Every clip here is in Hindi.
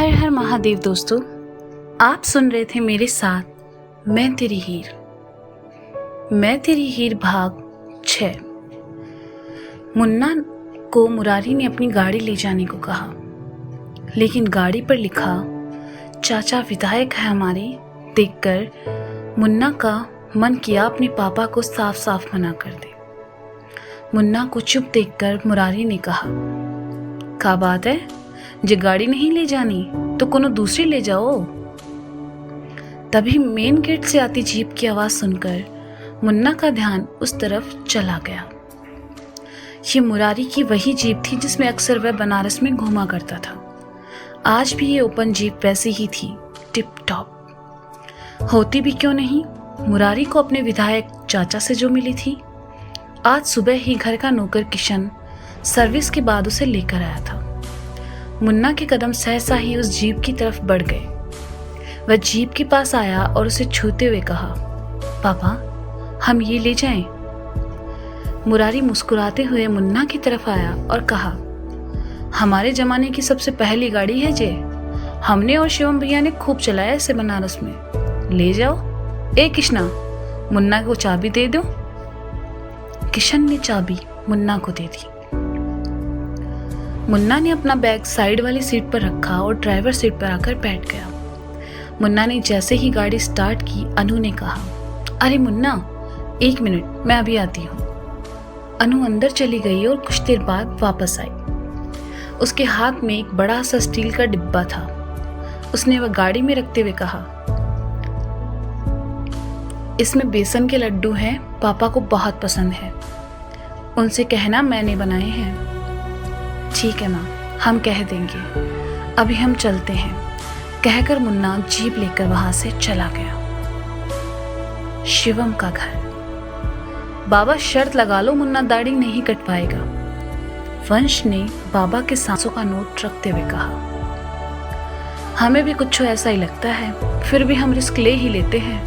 हर हर महादेव दोस्तों, आप सुन रहे थे मेरे साथ मैं तेरी हीर भाग 6। मुन्ना को मुरारी ने अपनी गाड़ी ले जाने को कहा, लेकिन गाड़ी पर लिखा चाचा विधायक है हमारे देखकर मुन्ना का मन किया अपने पापा को साफ साफ मना कर दे। मुन्ना को चुप देखकर मुरारी ने कहा, क्या बात है, जे गाड़ी नहीं ले जानी तो कोनो दूसरी ले जाओ। तभी मेन गेट से आती जीप की आवाज सुनकर मुन्ना का ध्यान उस तरफ चला गया। ये मुरारी की वही जीप थी जिसमें अक्सर वह बनारस में घूमा करता था। आज भी ये ओपन जीप वैसी ही थी, टिप टॉप। होती भी क्यों नहीं, मुरारी को अपने विधायक चाचा से जो मिली थी। आज सुबह ही घर का नौकर किशन सर्विस के बाद उसे लेकर आया था। मुन्ना के कदम सहसा ही उस जीप की तरफ बढ़ गए। वह जीप के पास आया और उसे छूते हुए कहा, पापा हम ये ले जाएं? मुरारी मुस्कुराते हुए मुन्ना की तरफ आया और कहा, हमारे जमाने की सबसे पहली गाड़ी है जे, हमने और शिवम भैया ने खूब चलाया इसे बनारस में, ले जाओ। ए किशना, मुन्ना को चाबी दे दो। किशन ने चाबी मुन्ना को दे दी। मुन्ना ने अपना बैग साइड वाली सीट पर रखा और ड्राइवर सीट पर आकर बैठ गया। मुन्ना ने जैसे ही गाड़ी स्टार्ट की, अनु ने कहा, अरे मुन्ना 1 मिनट, मैं अभी आती हूँ। अनु अंदर चली गई और कुछ देर बाद वापस आई। उसके हाथ में एक बड़ा सा स्टील का डिब्बा था। उसने वह गाड़ी में रखते हुए कहा, इसमें बेसन के लड्डू हैं, पापा को बहुत पसंद है, उनसे कहना मैंने बनाए हैं। ठीक है माँ, हम कह देंगे, अभी हम चलते हैं, कहकर मुन्ना जीप लेकर वहां से चला गया। शिवम का घर। बाबा शर्त लगा लो, मुन्ना दाढ़ी नहीं कटवाएगा, वंश ने बाबा के 500 का नोट रखते हुए कहा। हमें भी कुछ ऐसा ही लगता है, फिर भी हम रिस्क ले ही लेते हैं।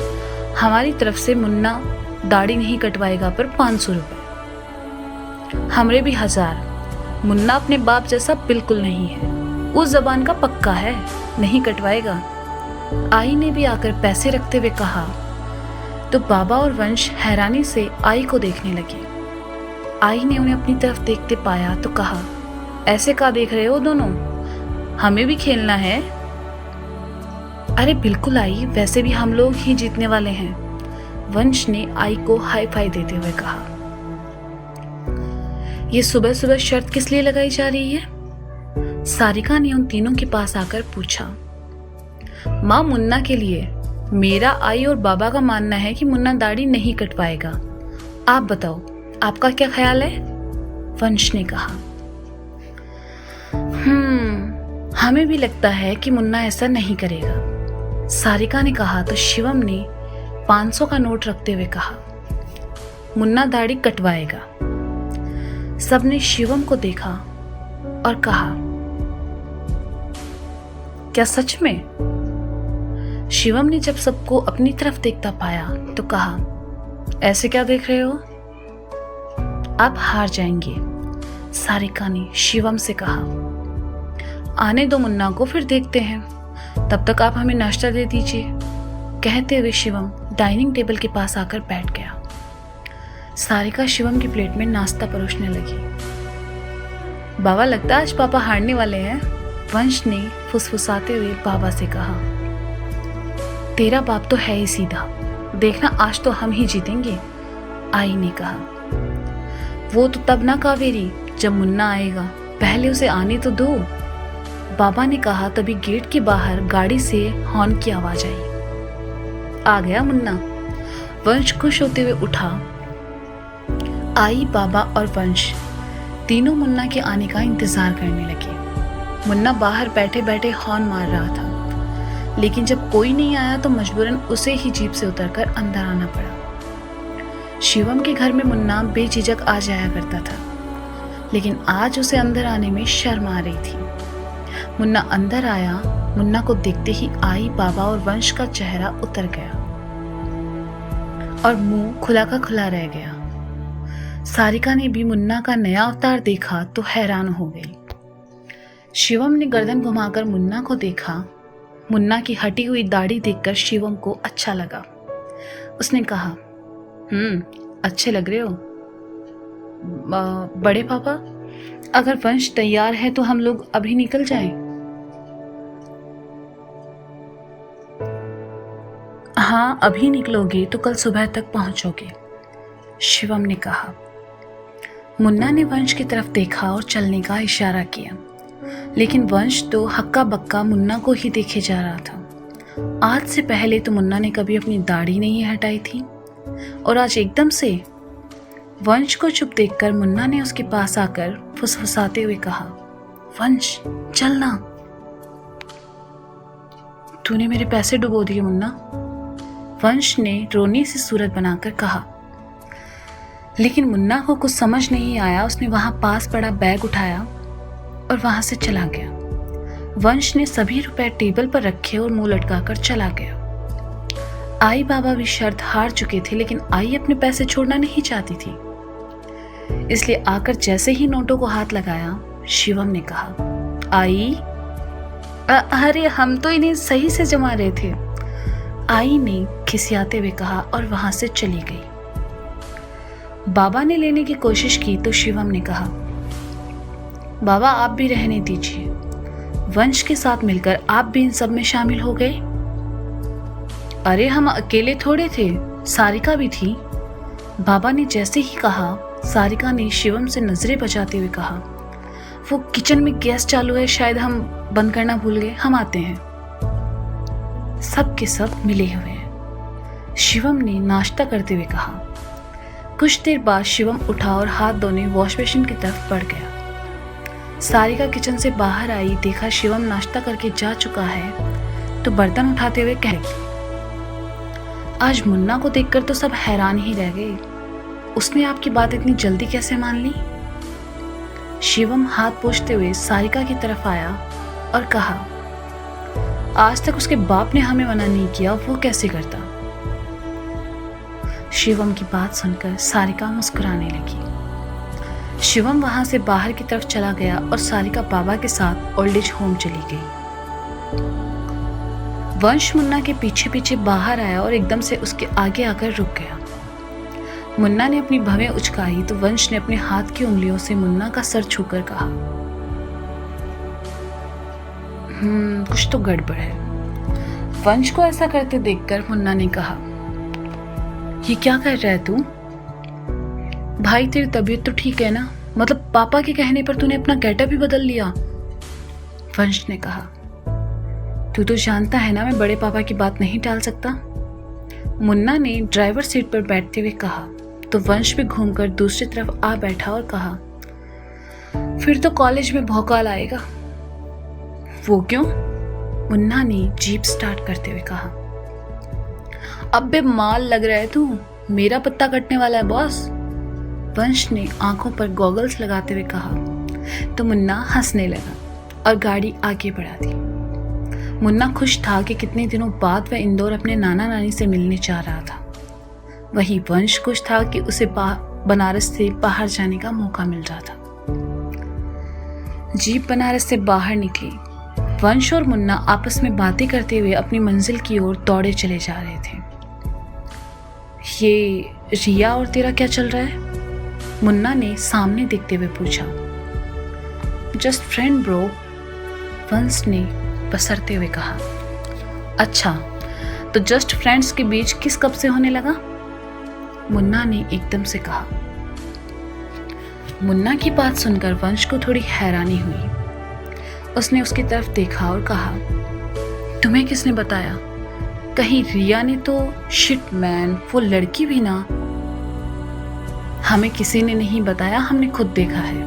हमारी तरफ से मुन्ना दाढ़ी नहीं कटवाएगा पर 500 रुपए, हमरे भी 1000। मुन्ना अपने बाप जैसा बिल्कुल नहीं है, उस जबान का पक्का है, नहीं कटवाएगा। आई ने भी आकर पैसे रखते हुए कहा तो बाबा और वंश हैरानी से आई को देखने लगे। आई ने उन्हें अपनी तरफ देखते पाया तो कहा, ऐसे क्या देख रहे हो दोनों, हमें भी खेलना है? अरे बिल्कुल आई, वैसे भी हम लोग ही जीतने वाले हैं, वंश ने आई को हाई फाई देते हुए कहा। ये सुबह सुबह शर्त किस लिए लगाई जा रही है? सारिका ने उन तीनों के पास आकर पूछा। माँ, मुन्ना के लिए। मेरा, आई और बाबा का मानना है कि मुन्ना दाढ़ी नहीं कटवाएगा। आप बताओ, आपका क्या ख्याल है? वंश ने कहा। हमें भी लगता है कि मुन्ना ऐसा नहीं करेगा, सारिका ने कहा तो शिवम ने 500 का नोट रखते हुए कहा, मुन्ना दाढ़ी कटवाएगा। सबने शिवम को देखा और कहा, क्या सच में? शिवम ने जब सबको अपनी तरफ देखता पाया तो कहा, ऐसे क्या देख रहे हो, आप हार जाएंगे। सारिका ने शिवम से कहा, आने दो मुन्ना को, फिर देखते हैं, तब तक आप हमें नाश्ता दे दीजिए। कहते हुए शिवम डाइनिंग टेबल के पास आकर बैठ गया। सारिका शिवम की प्लेट में नाश्ता परोसने लगी। बाबा, लगता है आज पापा हारने वाले हैं, वंश ने फुसफुसाते हुए बाबा से कहा। तेरा बाप तो है ही सीधा, देखना आज तो हम ही जीतेंगे, आई ने कहा। वो तो तब ना कावेरी, जब मुन्ना आएगा, पहले उसे आने तो दो, बाबा ने कहा। तभी गेट के बाहर गाड़ी से हॉर्न की आवाज आई। आ गया मुन्ना, वंश खुश होते हुए उठा। आई, बाबा और वंश तीनों मुन्ना के आने का इंतजार करने लगे। मुन्ना बाहर बैठे बैठे हॉर्न मार रहा था, लेकिन जब कोई नहीं आया तो मजबूरन उसे ही जीप से उतरकर अंदर आना पड़ा। शिवम के घर में मुन्ना बेझिझक आ जाया करता था, लेकिन आज उसे अंदर आने में शर्म आ रही थी। मुन्ना अंदर आया, मुन्ना को देखते ही आई, बाबा और वंश का चेहरा उतर गया और मुंह खुला का खुला रह गया। सारिका ने भी मुन्ना का नया अवतार देखा तो हैरान हो गई। शिवम ने गर्दन घुमाकर मुन्ना को देखा। मुन्ना की हटी हुई दाढ़ी देखकर शिवम को अच्छा लगा। उसने कहा, अच्छे लग रहे हो। बड़े पापा, अगर वंश तैयार है तो हम लोग अभी निकल जाएं। हाँ, अभी निकलोगे तो कल सुबह तक पहुंचोगे, शिवम ने कहा। मुन्ना ने वंश की तरफ देखा और चलने का इशारा किया, लेकिन वंश तो हक्का बक्का मुन्ना को ही देखे जा रहा था। आज से पहले तो मुन्ना ने कभी अपनी दाढ़ी नहीं हटाई थी और आज एकदम से वंश को चुप देखकर मुन्ना ने उसके पास आकर फुसफुसाते हुए कहा, वंश चलना। तूने मेरे पैसे डुबो दिए मुन्ना, वंश ने रोने से सूरत बनाकर कहा। लेकिन मुन्ना को कुछ समझ नहीं आया। उसने वहां पास पड़ा बैग उठाया और वहां से चला गया। वंश ने सभी रुपए टेबल पर रखे और मुंह लटकाकर चला गया। आई बाबा भी शर्त हार चुके थे, लेकिन आई अपने पैसे छोड़ना नहीं चाहती थी, इसलिए आकर जैसे ही नोटों को हाथ लगाया, शिवम ने कहा, आई अरे हम तो इन्हें सही से जमा रहे थे, आई ने खिसियाते हुए कहा और वहां से चली गई। बाबा ने लेने की कोशिश की तो शिवम ने कहा, बाबा आप भी रहने दीजिए, वंश के साथ मिलकर आप भी इन सब में शामिल हो गए। अरे हम अकेले थोड़े थे, सारिका भी थी। बाबा ने जैसे ही कहा, सारिका ने शिवम से नजरें बचाते हुए कहा, वो किचन में गैस चालू है, शायद हम बंद करना भूल गए, हम आते हैं। सब के सब मिले हुए हैं, शिवम ने नाश्ता करते हुए कहा। कुछ देर बाद शिवम उठा और हाथ धोने वॉश बेसिन की तरफ बढ़ गया। सारिका किचन से बाहर आई, देखा शिवम नाश्ता करके जा चुका है तो बर्तन उठाते हुए कह लगी, आज मुन्ना को देखकर तो सब हैरान ही रह गए, उसने आपकी बात इतनी जल्दी कैसे मान ली। शिवम हाथ पोंछते हुए सारिका की तरफ आया और कहा, आज तक उसके बाप ने हमें मना नहीं किया, वो कैसे करता। शिवम की बात सुनकर सारिका मुस्कुराने लगी। शिवम वहां से बाहर की तरफ चला गया और सारिका बाबा के साथ ओल्ड एज होम चली गई। वंश मुन्ना के पीछे पीछे बाहर आया और एकदम से उसके आगे आकर रुक गया। मुन्ना ने अपनी भवें उचकाई तो वंश ने अपने हाथ की उंगलियों से मुन्ना का सर छूकर कहा, कुछ तो गड़बड़ है। वंश को ऐसा करते देखकर मुन्ना ने कहा, ये क्या कर रहा है तू? भाई तेरी तबीयत तो ठीक है ना? मतलब पापा के कहने पर तूने अपना गेटअप भी बदल लिया। वंश ने कहा, तू तो जानता है ना मैं बड़े पापा की बात नहीं टाल सकता। मुन्ना ने ड्राइवर सीट पर बैठते हुए कहा तो वंश भी घूमकर दूसरी तरफ आ बैठा और कहा, फिर तो कॉलेज में भौकाल आएगा। वो क्यों? मुन्ना ने जीप स्टार्ट करते हुए कहा। अबे माल लग रहा है तू, मेरा पत्ता कटने वाला है बॉस, वंश ने आंखों पर गॉगल्स लगाते हुए कहा तो मुन्ना हंसने लगा और गाड़ी आगे बढ़ा दी। मुन्ना खुश था कि कितने दिनों बाद वह इंदौर अपने नाना नानी से मिलने जा रहा था। वहीं वंश खुश था कि उसे बनारस से बाहर जाने का मौका मिल रहा था। जीप बनारस से बाहर निकली। वंश और मुन्ना आपस में बातें करते हुए अपनी मंजिल की ओर दौड़े चले जा रहे थे। ये रिया और तेरा क्या चल रहा है? मुन्ना ने सामने देखते हुए पूछा। जस्ट फ्रेंड ब्रो, वंश ने बसरते हुए कहा। अच्छा, तो जस्ट फ्रेंड्स के बीच किस कब से होने लगा? मुन्ना ने एकदम से कहा। मुन्ना की बात सुनकर वंश को थोड़ी हैरानी हुई। उसने उसकी तरफ देखा और कहा, तुम्हें किसने बताया? कहीं रिया ने तो? शिट मैन, वो लड़की भी ना। हमें किसी ने नहीं बताया, हमने खुद देखा है,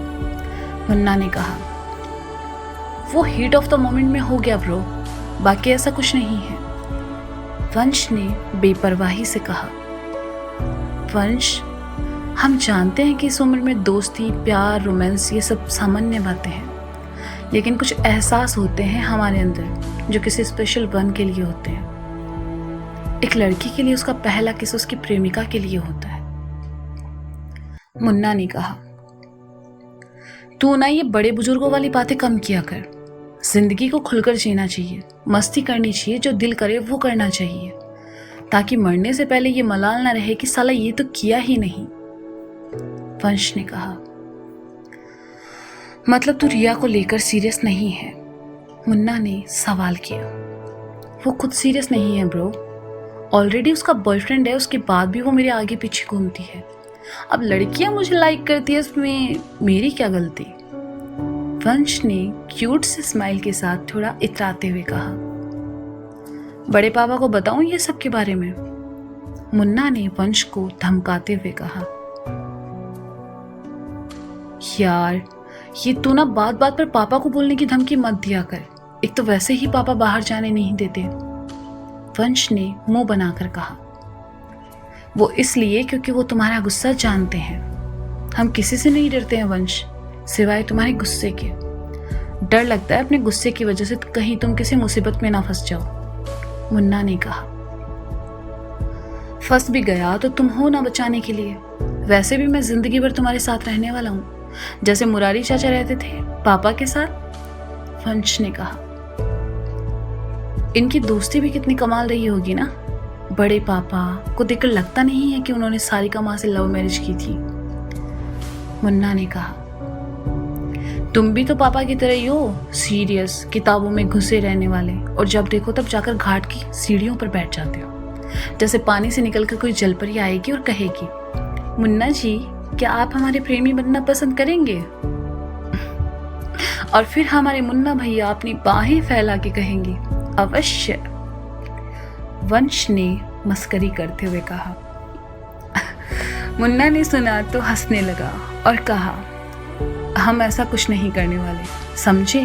मुन्ना ने कहा। वो हीट ऑफ द मोमेंट में हो गया ब्रो, बाकी ऐसा कुछ नहीं है, वंश ने बेपरवाही से कहा। वंश, हम जानते हैं कि इस उम्र में दोस्ती, प्यार, रोमांस ये सब सामान्य बातें हैं, लेकिन कुछ एहसास होते हैं हमारे अंदर जो किसी स्पेशल वन के लिए होते हैं। एक लड़की के लिए उसका पहला किस उसकी प्रेमिका के लिए होता है, मुन्ना ने कहा। तू ना ये बड़े बुजुर्गों वाली बातें कम किया कर, जिंदगी को खुलकर जीना चाहिए, मस्ती करनी चाहिए, जो दिल करे वो करना चाहिए, ताकि मरने से पहले ये मलाल ना रहे कि साला ये तो किया ही नहीं। वंश ने कहा, मतलब तू रिया को लेकर सीरियस नहीं है? मुन्ना ने सवाल किया। वो खुद सीरियस नहीं है ब्रो, ऑलरेडी उसका बॉयफ्रेंड है, उसके बाद भी वो मेरे आगे पीछे घूमती है। अब लड़कियां मुझे लाइक करती है, इसमें मेरी क्या गलती? वंश ने क्यूट से स्माइल के साथ थोड़ा इतराते हुए कहा। बड़े पापा को बताऊं ये सब के बारे में? मुन्ना ने वंश को धमकाते हुए कहा। यार ये तू ना बात बात पर पापा को बोलने की धमकी मत दिया कर, एक तो वैसे ही पापा बाहर जाने नहीं देते। वंश ने मुंह बनाकर कहा। वो इसलिए क्योंकि वो तुम्हारा गुस्सा जानते हैं। हम किसी से नहीं डरते हैं वंश, सिवाय तुम्हारे गुस्से के। डर लगता है अपने गुस्से की वजह से कहीं तुम किसी मुसीबत में ना फंस जाओ। मुन्ना ने कहा। फंस भी गया तो तुम हो ना बचाने के लिए। वैसे भी मैं जिंदगी भर तुम्हारे साथ रहने वाला हूँ, जैसे मुरारी चाचा रहते थे पापा के साथ। वंश ने कहा। इनकी दोस्ती भी कितनी कमाल रही होगी ना। बड़े पापा को देखकर लगता नहीं है कि उन्होंने सारिका माँ से लव मैरिज की थी। मुन्ना ने कहा। तुम भी तो पापा की तरह ही हो, सीरियस, किताबों में घुसे रहने वाले, और जब देखो तब जाकर घाट की सीढ़ियों पर बैठ जाते हो, जैसे पानी से निकलकर कोई जलपरी आएगी और कहेगी, मुन्ना जी क्या आप हमारे प्रेमी बनना पसंद करेंगे? और फिर हमारे मुन्ना भैया अपनी बाहें फैला के कहेंगे, अवश्य। वंश ने मस्करी करते हुए कहा। मुन्ना ने सुना तो हंसने लगा और कहा, हम ऐसा कुछ नहीं करने वाले, समझे?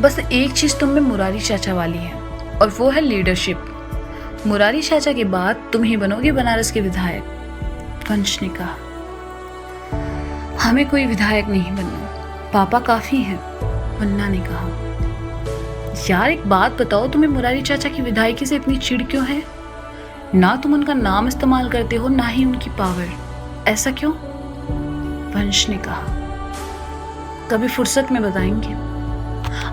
बस एक चीज तुम में मुरारी चाचा वाली है, और वो है लीडरशिप। मुरारी चाचा के बाद तुम ही बनोगे बनारस के विधायक। वंश ने कहा। हमें कोई विधायक नहीं बनना, पापा काफी हैं। मुन्ना ने कहा। यार एक बात बताओ, तुम्हें मुरारी चाचा की विधायकी से इतनी चिढ़ क्यों है? ना तुम उनका नाम इस्तेमाल करते हो, ना ही उनकी पावर, ऐसा क्यों? वंश ने कहा। कभी फुर्सत में बताएंगे।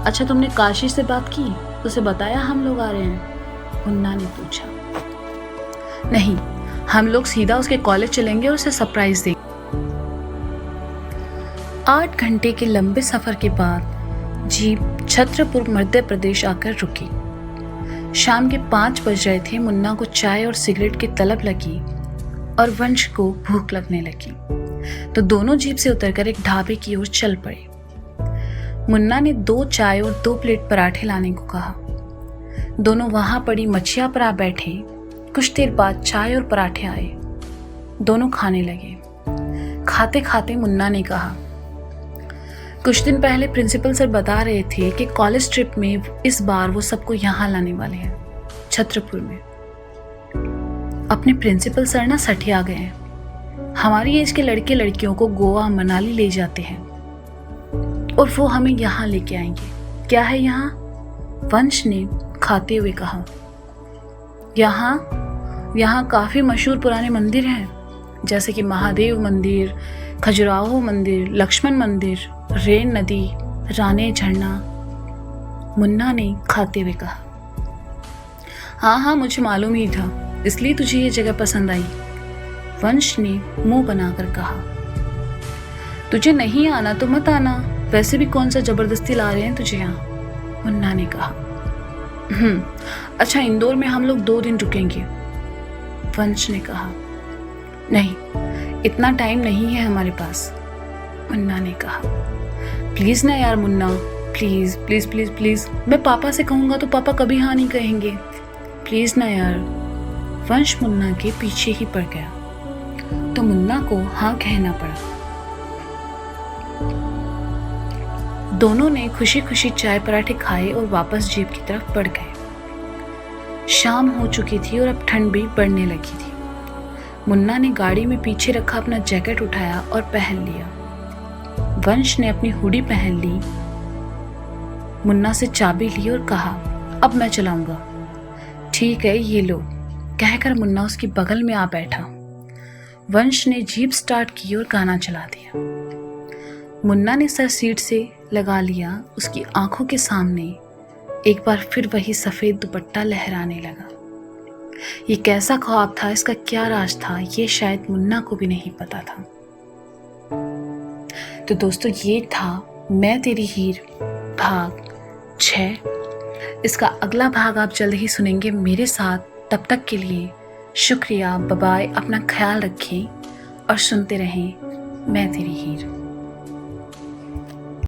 अच्छा तुमने काशी से बात की, उसे बताया हम लोग आ रहे हैं? मुन्ना ने पूछा। नहीं, हम लोग सीधा उसके कॉलेज चलेंगे और उसे सरप्राइज देंगे। 8 घंटे के लंबे सफर के बाद जीप छत्रपुर मध्य प्रदेश आकर रुकी। शाम के 5 बज रहे थे। मुन्ना को चाय और सिगरेट की तलब लगी और वंश को भूख लगने लगी, तो दोनों जीप से उतरकर एक ढाबे की ओर चल पड़े। मुन्ना ने 2 चाय और 2 प्लेट पराठे लाने को कहा। दोनों वहां पड़ी मछिया पर आ बैठे। कुछ देर बाद चाय और पराठे आए, दोनों खाने लगे। खाते खाते मुन्ना ने कहा, कुछ दिन पहले प्रिंसिपल सर बता रहे थे कि कॉलेज ट्रिप में इस बार वो सबको यहाँ लाने वाले हैं, छत्रपुर में। अपने प्रिंसिपल सर ना सठिया गए हैं। हमारी एज के लड़के लड़कियों को गोवा मनाली ले जाते हैं और वो हमें यहाँ लेके आएंगे। क्या है यहाँ? वंश ने खाते हुए कहा। यहाँ काफी मशहूर पुराने मंदिर हैं, जैसे कि महादेव मंदिर, खजुराहो मंदिर, लक्ष्मण मंदिर, रेन नदी, राने झरना। मुन्ना ने खाते हुए कहा। हाँ मुझे मालूम ही था, इसलिए तुझे ये जगह पसंद आई। वंश ने मुंह बनाकर कहा। तुझे नहीं आना तो मत आना, वैसे भी कौन सा जबरदस्ती ला रहे हैं तुझे यहाँ? मुन्ना ने कहा। अच्छा इंदौर में हम लोग 2 दिन रुकेंगे। वंश ने कहा। नहीं, इतना टाइम नहीं है हमारे पास। मुन्ना ने कहा। प्लीज ना यार Munna, please please please please. मैं पापा से कहूंगा तो पापा कभी हाँ नहीं कहेंगे, प्लीज ना यार। वंश मुन्ना के पीछे ही पड़ गया, तो मुन्ना को हाँ कहना पड़ा। दोनों ने खुशी खुशी चाय पराठे खाए और वापस जीप की तरफ बढ़ गए। शाम हो चुकी थी और अब ठंड भी बढ़ने लगी थी। मुन्ना ने गाड़ी में पीछे रखा अपना जैकेट उठाया और पहन लिया। वंश ने अपनी हुडी पहन ली। मुन्ना से चाबी ली और कहा, अब मैं चलाऊंगा। ठीक है ये लो, कहकर मुन्ना उसकी बगल में आ बैठा। वंश ने जीप स्टार्ट की और गाना चला दिया। मुन्ना ने सर सीट से लगा लिया, उसकी आंखों के सामने एक बार फिर वही सफ़ेद दुपट्टा लहराने लगा। ये कैसा ख्वाब था, इसका क्या राज था, ये शायद मुन्ना को भी नहीं पता था। तो दोस्तों, ये था मैं तेरी हीर भाग 6। इसका अगला भाग आप जल्द ही सुनेंगे मेरे साथ। तब तक के लिए शुक्रिया, बाय बाय, अपना ख्याल रखें और सुनते रहें मैं तेरी हीर।